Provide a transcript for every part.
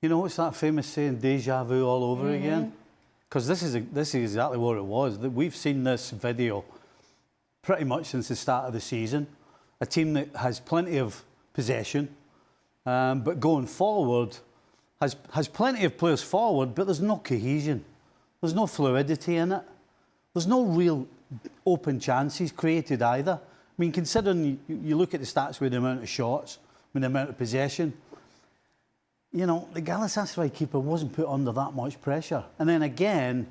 You know, it's that famous saying, deja vu all over again? Because this is exactly what it was. We've seen this video pretty much since the start of the season. A team that has plenty of possession, but going forward, has plenty of players forward, but there's no cohesion. There's no fluidity in it. There's no real open chances created either. I mean, considering you look at the stats with the amount of shots, with the amount of possession, you know, the Galatasaray keeper wasn't put under that much pressure. And then again,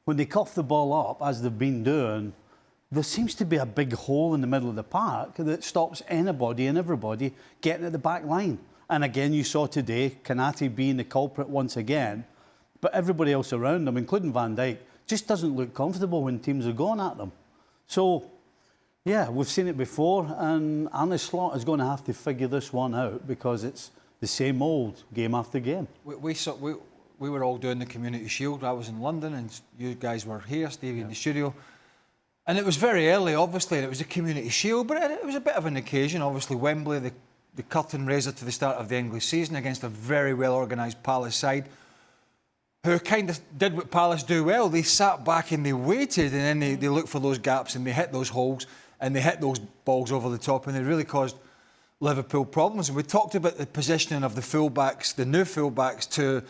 when they cough the ball up, as they've been doing, there seems to be a big hole in the middle of the park that stops anybody and everybody getting at the back line. And again, you saw today, Konate being the culprit once again, but everybody else around them, including Van Dijk, just doesn't look comfortable when teams are going at them. So, yeah, we've seen it before, and Arne Slot is going to have to figure this one out because it's the same old game after game. We were all doing the Community Shield. I was in London and you guys were here, Stevie, in the studio. And it was very early, obviously, and it was a Community Shield, but it was a bit of an occasion. Obviously, Wembley, the curtain raiser to the start of the English season against a very well-organised Palace side who kind of did what Palace do well. They sat back and they waited, and then they looked for those gaps and they hit those holes and they hit those balls over the top, and they really caused Liverpool problems. And we talked about the positioning of the fullbacks, the new fullbacks, to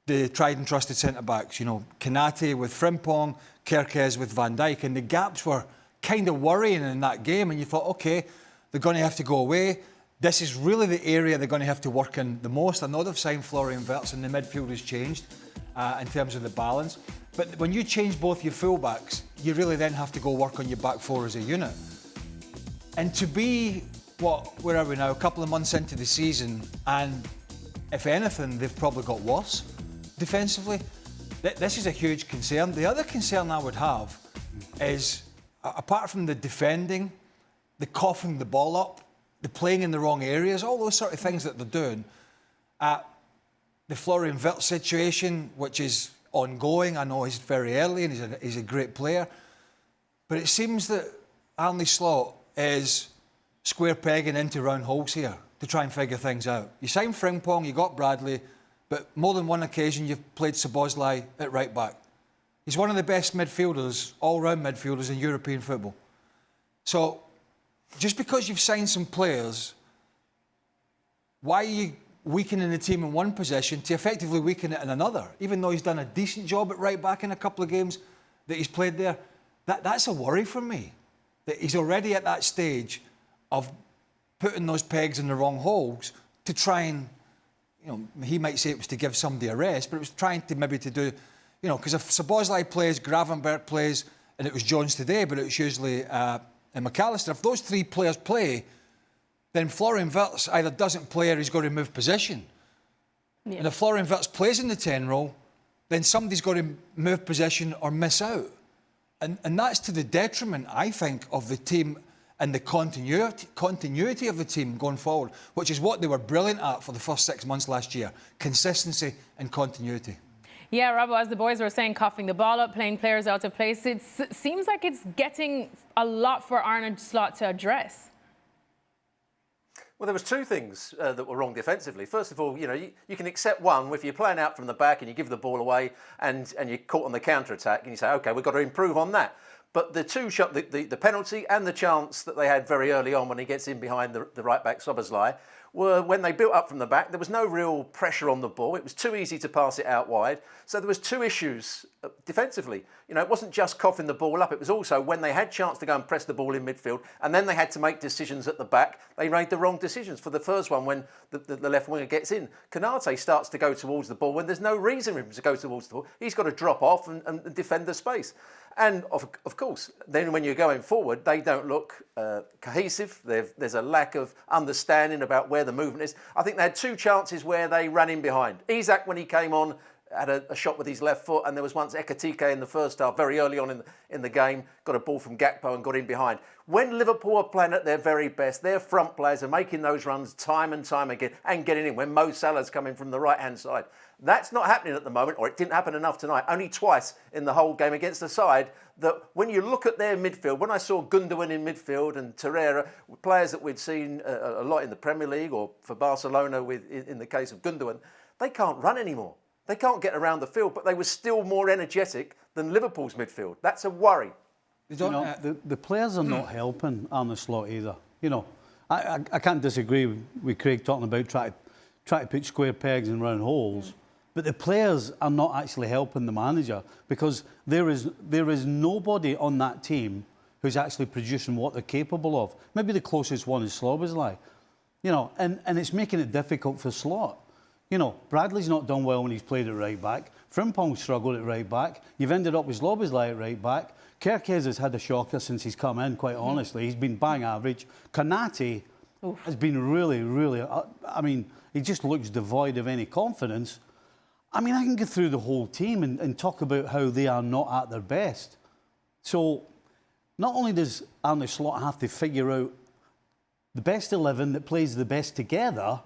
the tried and trusted centre-backs. You know, Konate with Frimpong, Kerkez with Van Dijk, and the gaps were kind of worrying in that game, and you thought, OK, they're going to have to go away. This is really the area they're going to have to work in the most. I know they've signed Florian Wirtz and the midfield has changed in terms of the balance. But when you change both your fullbacks, you really then have to go work on your back four as a unit. And to be, where are we now? A couple of months into the season, and if anything, they've probably got worse defensively. This is a huge concern. The other concern I would have is, apart from the defending, the coughing the ball up, the playing in the wrong areas, all those sort of things that they're doing, the Florian Wirtz situation, which is ongoing. I know he's very early and he's a great player. But it seems that Arne Slot is square pegging into round holes here to try and figure things out. You signed Frimpong, you got Bradley, but more than one occasion you've played Szoboszlai at right back. He's one of the best midfielders, all-round midfielders in European football. So, just because you've signed some players, why are you weakening the team in one position to effectively weaken it in another? Even though he's done a decent job at right back in a couple of games that he's played there, that's a worry for me. That he's already at that stage of putting those pegs in the wrong holes to try and, you know, he might say it was to give somebody a rest, but it was trying to maybe to do, you know, because if Szoboszlai plays, Gravenberch plays, and it was Jones today, but it was usually McAllister. If those three players play, then Florian Wirtz either doesn't play or he's got to move position. Yeah. And if Florian Wirtz plays in the 10 role, then somebody's got to move position or miss out. And that's to the detriment, I think, of the team and the continuity of the team going forward, which is what they were brilliant at for the first 6 months last year. Consistency and continuity. Yeah, Robbo, as the boys were saying, coughing the ball up, playing players out of place, it seems like it's getting a lot for Arne Slot to address. Well, there was two things that were wrong defensively. First of all, you know, you can accept one if you're playing out from the back and you give the ball away and you're caught on the counter-attack and you say, OK, we've got to improve on that. But the two shot, the penalty and the chance that they had very early on when he gets in behind the right-back Szoboszlai were when they built up from the back. There was no real pressure on the ball. It was too easy to pass it out wide. So there was two issues defensively. You know, it wasn't just coughing the ball up. It was also when they had chance to go and press the ball in midfield and then they had to make decisions at the back, they made the wrong decisions. For the first one, when the left winger gets in, Konate starts to go towards the ball when there's no reason for him to go towards the ball. He's got to drop off and defend the space. And of course, then when you're going forward, they don't look cohesive. There's a lack of understanding about where the movement is. I think they had two chances where they ran in behind. Isak, when he came on, had a shot with his left foot, and there was once Ekitike in the first half, very early on in the game, got a ball from Gakpo and got in behind. When Liverpool are playing at their very best, their front players are making those runs time and time again and getting in. When Mo Salah's coming from the right-hand side, that's not happening at the moment, or it didn't happen enough tonight. Only twice in the whole game against the side that when you look at their midfield, when I saw Gundogan in midfield and Torreira, players that we'd seen a lot in the Premier League or for Barcelona in the case of Gundogan, they can't run anymore. They can't get around the field, but they were still more energetic than Liverpool's midfield. That's a worry. The players are not helping Arne Slot either. I can't disagree with Craig talking about trying to put square pegs in round holes, but the players are not actually helping the manager, because there is nobody on that team who's actually producing what they're capable of. Maybe the closest one is Slobozlai, and it's making it difficult for Slot. Bradley's not done well when he's played at right back. Frimpong struggled at right back. You've ended up with Slobozlai at right back. Kerkez has had a shocker since he's come in, quite honestly. He's been bang average. Kanate has been really, really... he just looks devoid of any confidence. I can go through the whole team and talk about how they are not at their best. So, not only does Arne Slot have to figure out the best 11 that plays the best together,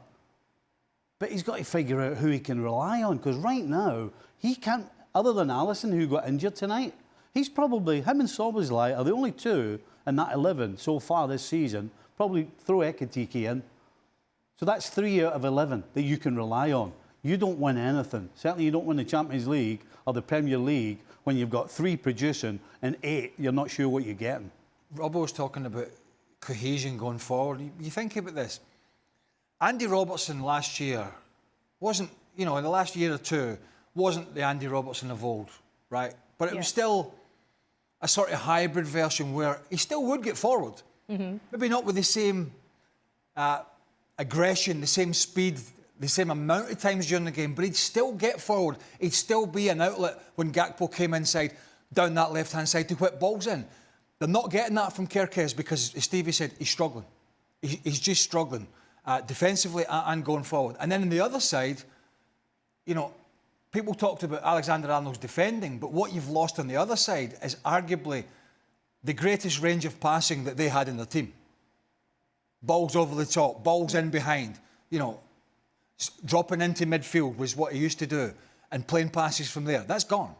but he's got to figure out who he can rely on, because right now, he can't, other than Alisson, who got injured tonight, him and Szoboszlai are the only two in that 11 so far this season. Probably throw Ekitike in. So that's 3 out of 11 that you can rely on. You don't win anything. Certainly you don't win the Champions League or the Premier League when you've got 3 producing and 8 you're not sure what you're getting. Robbo was talking about cohesion going forward. You think about this. Andy Robertson last year wasn't, in the last year or two, wasn't the Andy Robertson of old, right? But it was still a sort of hybrid version where he still would get forward. Maybe not with the same aggression, the same speed, the same amount of times during the game, but he'd still get forward. He'd still be an outlet when Gakpo came inside, down that left-hand side to whip balls in. They're not getting that from Kerkez because, as Stevie said, he's struggling. He's just struggling defensively and going forward. And then on the other side, people talked about Alexander Arnold's defending, but what you've lost on the other side is arguably the greatest range of passing that they had in their team. Balls over the top, balls in behind, dropping into midfield was what he used to do, and playing passes from there. That's gone.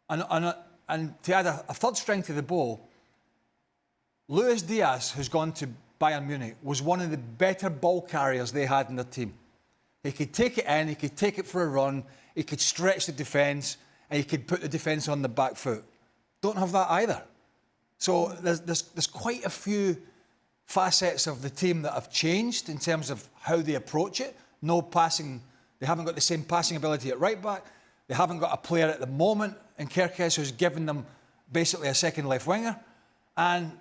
And to add a third string to the bow, Luis Diaz, who's gone to Bayern Munich, was one of the better ball carriers they had in their team. He could take it in, he could take it for a run, he could stretch the defence, and he could put the defence on the back foot. Don't have that either. So there's quite a few facets of the team that have changed in terms of how they approach it. No passing, they haven't got the same passing ability at right back. They haven't got a player at the moment in Kerkez who's given them basically a second left winger. And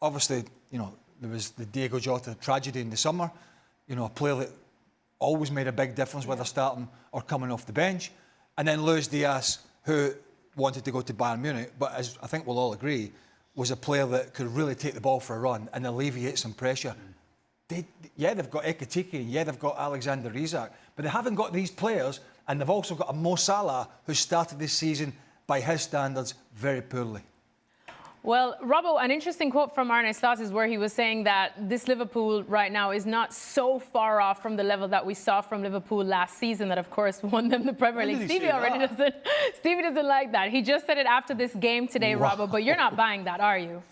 obviously, there was the Diego Jota tragedy in the summer. A player that always made a big difference whether starting or coming off the bench. And then Luis Diaz, who wanted to go to Bayern Munich, but as I think we'll all agree, was a player that could really take the ball for a run and alleviate some pressure. They've got Ekitike, and they've got Alexander Isak, but they haven't got these players, and they've also got a Mo Salah who started this season, by his standards, very poorly. Well, Robbo, an interesting quote from Arne Slot is where he was saying that this Liverpool right now is not so far off from the level that we saw from Liverpool last season that, of course, won them the Premier League. Stevie doesn't like that. He just said it after this game today, Robbo, but you're not buying that, are you?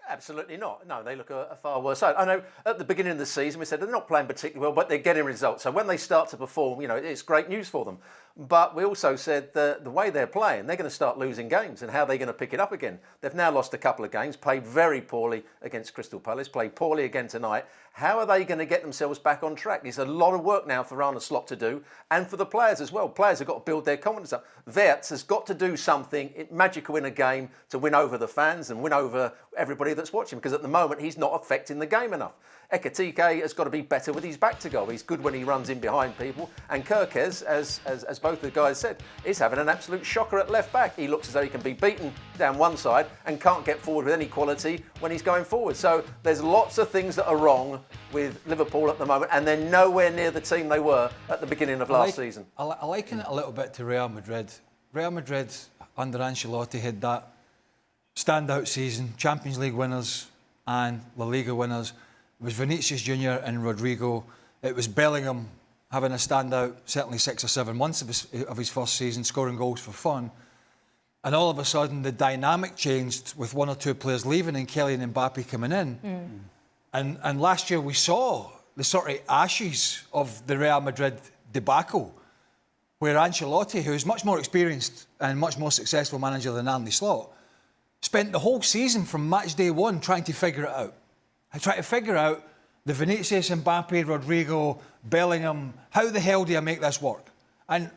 Absolutely not. No, they look a far worse side. I know at the beginning of the season we said they're not playing particularly well, but they're getting results. So when they start to perform, it's great news for them. But we also said the way they're playing, they're going to start losing games, and how they're going to pick it up again. They've now lost a couple of games, played very poorly against Crystal Palace, played poorly again tonight. How are they going to get themselves back on track? There's a lot of work now for Arne Slot to do, and for the players as well. Players have got to build their confidence up. Wirtz has got to do something magical in a game to win over the fans and win over everybody that's watching, because at the moment he's not affecting the game enough. Ekitike has got to be better with his back to goal. He's good when he runs in behind people. And Kerkez, as both the guys said, is having an absolute shocker at left back. He looks as though he can be beaten down one side and can't get forward with any quality when he's going forward. So there's lots of things that are wrong with Liverpool at the moment, and they're nowhere near the team they were at the beginning of last season. I liken it a little bit to Real Madrid. Real Madrid under Ancelotti had that standout season, Champions League winners and La Liga winners. It was Vinicius Junior and Rodrigo. It was Bellingham having a standout, certainly 6 or 7 months of his first season, scoring goals for fun. And all of a sudden, the dynamic changed with 1 or 2 players leaving and Kylian Mbappe coming in. And last year we saw the sort of ashes of the Real Madrid debacle, where Ancelotti, who is much more experienced and much more successful manager than Arne Slot, spent the whole season from match day one trying to figure it out. Trying to figure out the Vinicius, Mbappe, Rodrigo, Bellingham, how the hell do I make this work? And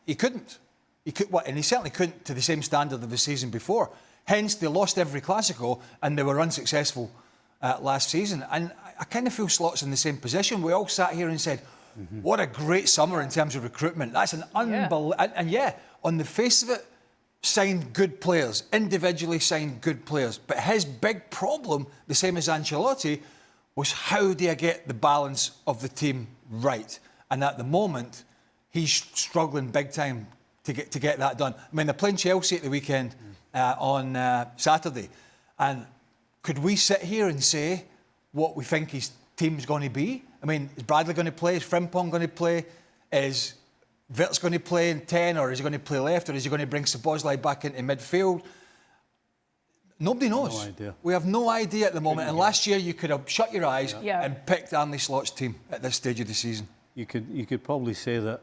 he couldn't. And he certainly couldn't to the same standard of the season before. Hence, they lost every Clásico and they were unsuccessful last season. And I kind of feel Slot's in the same position. We all sat here and said, what a great summer in terms of recruitment. That's an unbelievable... And yeah, on the face of it, signed good players, individually signed good players. But his big problem, the same as Ancelotti, was how do you get the balance of the team right? And at the moment, he's struggling big time to get that done. I mean, they're playing Chelsea at the weekend on Saturday. And could we sit here and say what we think his team's going to be? I mean, is Bradley going to play? Is Frimpong going to play? Is Wirtz going to play in 10, or is he going to play left, or is he going to bring Szoboszlai back into midfield? Nobody knows. No idea. We have no idea at the moment. And last year you could have shut your eyes and picked Arne Slot's team at this stage of the season. You could probably say that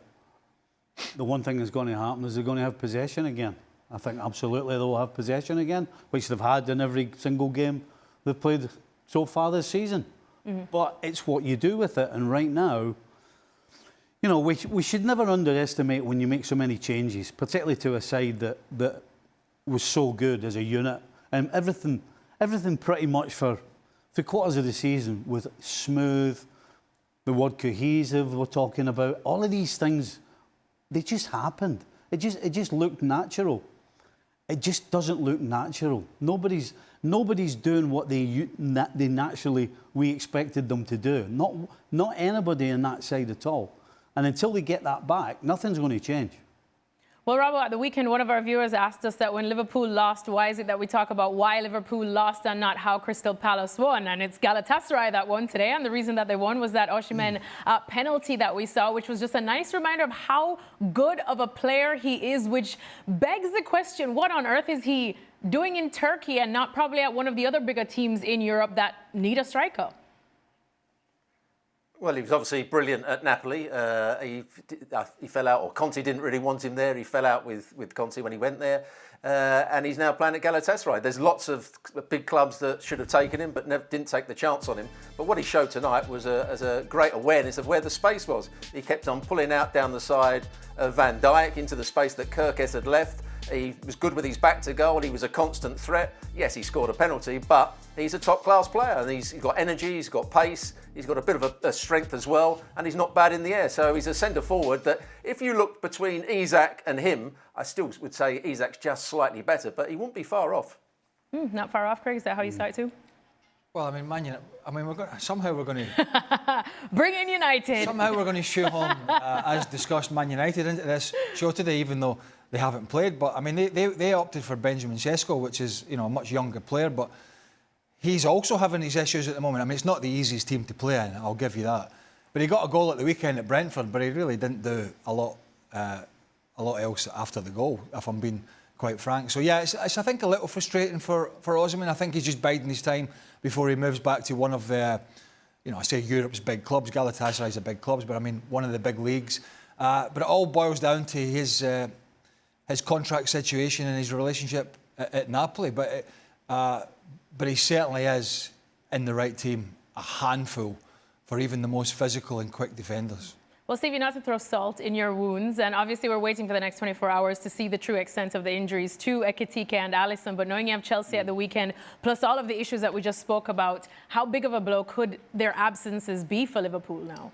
the one thing that's going to happen is they're going to have possession again. I think absolutely they'll have possession again, which they've had in every single game they've played so far this season. But it's what you do with it. And right now, you know, we should never underestimate when you make so many changes, particularly to a side that was so good as a unit. And everything pretty much for 3/4 of the season was smooth. The word cohesive we're talking about, all of these things, they just happened. It just looked natural. It just doesn't look natural. Nobody's doing what we expected them to do. Not anybody on that side at all. And until they get that back, nothing's going to change. Well, Robbo, at the weekend, one of our viewers asked us that when Liverpool lost, why is it that we talk about why Liverpool lost and not how Crystal Palace won? And it's Galatasaray that won today. And the reason that they won was that Osimhen penalty that we saw, which was just a nice reminder of how good of a player he is, which begs the question, what on earth is he doing in Turkey and not probably at one of the other bigger teams in Europe that need a striker? Well, he was obviously brilliant at Napoli. He fell out, or Conte didn't really want him there. He fell out with Conte when he went there. And he's now playing at Galatasaray. There's lots of big clubs that should have taken him, but didn't take the chance on him. But what he showed tonight was a great awareness of where the space was. He kept on pulling out down the side of Van Dijk into the space that Kerkez had left. He was good with his back to goal. He was a constant threat. Yes, he scored a penalty, but he's a top-class player. And he's got energy, he's got pace, he's got a bit of a strength as well, and he's not bad in the air. So he's a centre-forward that, if you look between Isak and him, I still would say Isak's just slightly better, but he won't be far off. Not far off, Craig. Is that how you saw it too? Well, somehow we're going to bring in United. Somehow we're going to shoehorn, as discussed, Man United into this show today, even though they haven't played. But I mean, they opted for Benjamin Sesko, which is, you know, a much younger player, but he's also having these issues at the moment. I mean, it's not the easiest team to play in, I'll give you that. But he got a goal at the weekend at Brentford, but he really didn't do a lot else after the goal, if I'm being quite frank. So yeah, it's I think a little frustrating for Osimhen. I think he's just biding his time before he moves back to one of the, you know, I say Europe's big clubs. Galatasaray's a big clubs, but I mean one of the big leagues. But it all boils down to his contract situation and his relationship at Napoli. But he certainly is in the right team, a handful for even the most physical and quick defenders. Well, Stevie, not to throw salt in your wounds, and obviously we're waiting for the next 24 hours to see the true extent of the injuries to Ekitike and Alisson, but knowing you have Chelsea at the weekend, plus all of the issues that we just spoke about, how big of a blow could their absences be for Liverpool now?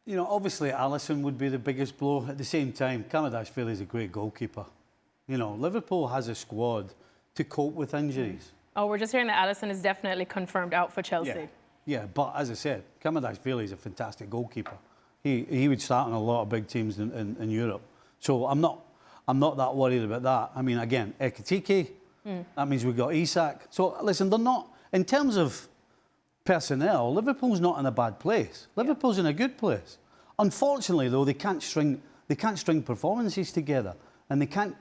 You know, obviously Alisson would be the biggest blow. At the same time, Kamadash-Vili is a great goalkeeper. You know, Liverpool has a squad to cope with injuries. Oh, we're just hearing that Alisson is definitely confirmed out for Chelsea. Yeah, but as I said, Kamadash-Vili is a fantastic goalkeeper. He would start on a lot of big teams in Europe. So I'm not that worried about that. I mean, again, Ekitike, that means we've got Isak. So listen, they're not, in terms of personnel, Liverpool's not in a bad place. Liverpool's in a good place. Unfortunately, though, they can't string performances together, and they can't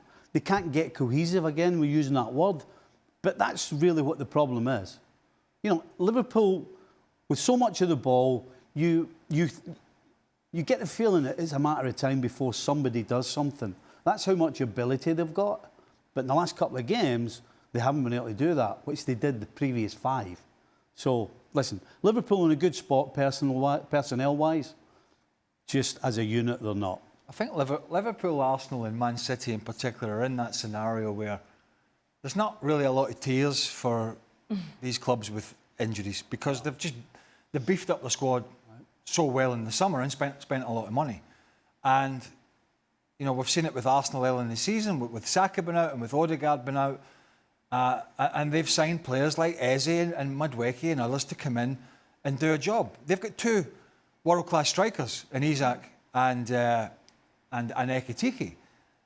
get cohesive. Again, we're using that word, but that's really what the problem is. You know, Liverpool with so much of the ball, you get the feeling that it's a matter of time before somebody does something. That's how much ability they've got. But in the last couple of games, they haven't been able to do that, which they did the previous 5. So, listen, Liverpool in a good spot personnel-wise. Just as a unit, they're not. I think Liverpool, Arsenal and Man City in particular are in that scenario where there's not really a lot of tears for these clubs with injuries because they've beefed up the squad so well in the summer and spent a lot of money. And, you know, we've seen it with Arsenal early in the season, with Saka been out and with Odegaard been out. And they've signed players like Eze and Madueke and others to come in and do a job. They've got 2 world-class strikers in Isak and Ekitike.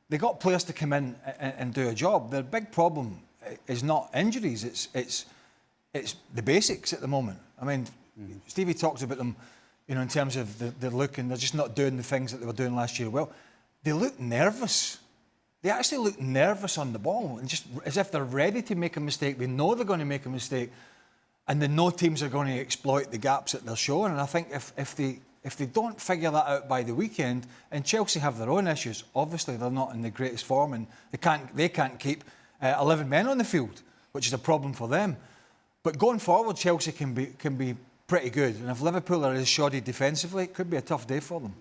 They got players to come in and do a job. Their big problem is not injuries. It's the basics at the moment. I mean, Stevie talks about them, you know, in terms of the look, and they're just not doing the things that they were doing last year. Well, they look nervous. They actually look nervous on the ball, and just as if they're ready to make a mistake. They know they're going to make a mistake, and they know teams are going to exploit the gaps that they're showing. And I think if they don't figure that out by the weekend, and Chelsea have their own issues, obviously they're not in the greatest form, and they can't keep 11 men on the field, which is a problem for them. But going forward, Chelsea can be pretty good, and if Liverpool are as shoddy defensively, it could be a tough day for them.